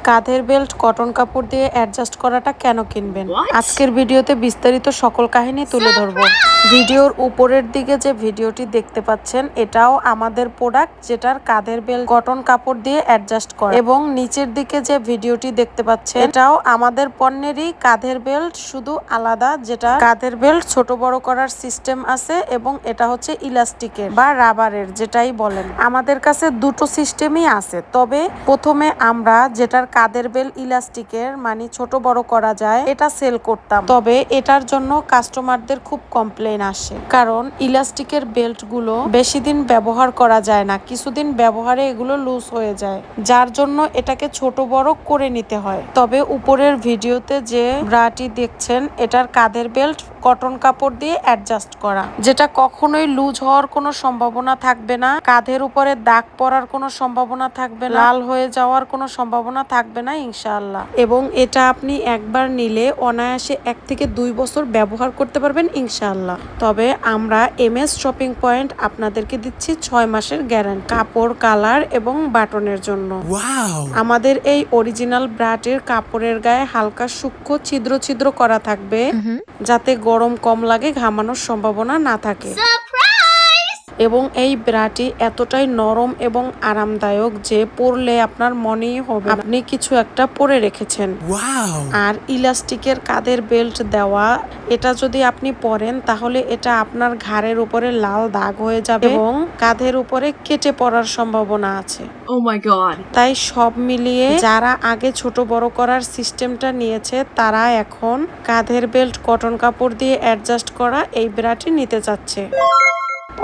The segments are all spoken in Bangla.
কাঁধের বেল্ট কটন কাপড় দিয়ে অ্যাডজাস্ট করাটা কেন কিনবেন, আজকের ভিডিওতে বিস্তারিত সকল কাহিনী তুলে ধরবো। ভিডিওর উপরের দিকে যে ভিডিওটি দেখতে পাচ্ছেন এটাও আমাদের প্রোডাক্ট, যেটার কাঁধের বেল্ট কটন কাপড় দিয়ে অ্যাডজাস্ট করা, এবং নিচের দিকে যে ভিডিওটি দেখতে পাচ্ছেন এটাও আমাদের পণ্যেরই কাঁধের বেল্ট, শুধু আলাদা, যেটা কাঁধের বেল্ট ছোট বড় করার সিস্টেম আছে এবং এটা হচ্ছে ইলাস্টিকের বা রাবারের, যেটাই বলেন। আমাদের কাছে দুটো সিস্টেমই আছে, তবে প্রথমে আমরা যেটার কাঁধের বেল্ট ইলাস্টিকের মানে ছোট বড় করা যায় এটা সেল করতাম, তবে এটার জন্য কাস্টমারদের খুব কমপ্লেন আসে, কারণ ইলাস্টিকের বেল্ট গুলো বেশি দিন ব্যবহার করা যায় না, কিছুদিন ব্যবহারে এগুলো লুজ হয়ে যায়, যার জন্য এটাকে ছোট বড় করে নিতে হয়। তবে উপরের ভিডিওতে যে ব্রাটি দেখছেন এটার কাঁধের বেল্ট কটন কাপড় দিয়ে অ্যাডজাস্ট করা, যেটা কখনোই লুজ হওয়ার কোনো সম্ভাবনা থাকবে না, কাঁধের উপরে দাগ পড়ার কোনো সম্ভাবনা থাকবে না, লাল হয়ে যাওয়ার কোনো সম্ভাবনা থাকবে না ইনশাআল্লাহ। এবং এটা আপনি একবার নিলে অনায়াসে 1 থেকে 2 বছর ব্যবহার করতে পারবেন ইনশাআল্লাহ। তবে আমরা MS শপিং পয়েন্ট আপনাদেরকে দিচ্ছি 6 মাসের গ্যারান্টি, কাপড়, কালার এবং বাটনের জন্য। আমাদের এই অরিজিনাল ব্রাটের কাপড়ের গায়ে হালকা সূক্ষ্ম ছিদ্র ছিদ্র করা থাকবে, যাতে গরম কম লাগে, ঘামানোর সম্ভাবনা না থাকে। এবং এই ব্রাটি এতটাই নরম এবং আরামদায়ক যে পরলে আপনার মনেই হবে আপনি কিছু একটা পরে রেখেছেন। আর ইলাস্টিকের কাঁধের বেল্ট দেওয়া, এটা যদি আপনি পরেন তাহলে এটা আপনার ঘাড়ের উপরে লাল দাগ হয়ে যাবে এবং কাঁধের উপরে কেটে পড়ার সম্ভাবনা আছে। তাই সব মিলিয়ে যারা আগে ছোট বড় করার সিস্টেমটা নিয়েছে তারা এখন কাঁধের বেল্ট কটন কাপড় দিয়ে অ্যাডজাস্ট করা এই ব্রাটি নিতে চাচ্ছে।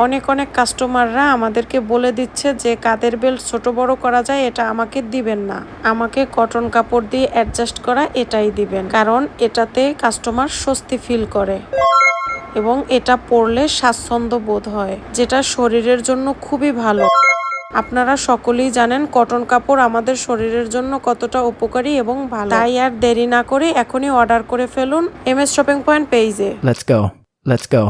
অনেক কাস্টমাররা আমাদেরকে বলে দিচ্ছে যে কাঁধের বেল্ট ছোট বড় করা যায়, এটা আমাকে দিবেন না, আমাকে কটন কাপড় দিয়ে অ্যাডজাস্ট করা এটাই দিবেন, কারণ এটাতে কাস্টমার স্বস্তি ফিল করে এবং এটা পরলে স্বাচ্ছন্দ্য বোধ হয়, যেটা শরীরের জন্য খুবই ভালো। আপনারা সকলেই জানেন কটন কাপড় আমাদের শরীরের জন্য কতটা উপকারী এবং ভালো। তাই আর দেরি না করে এখনই অর্ডার করে ফেলুন MS শপিং পয়েন্ট পেজে। Let's go.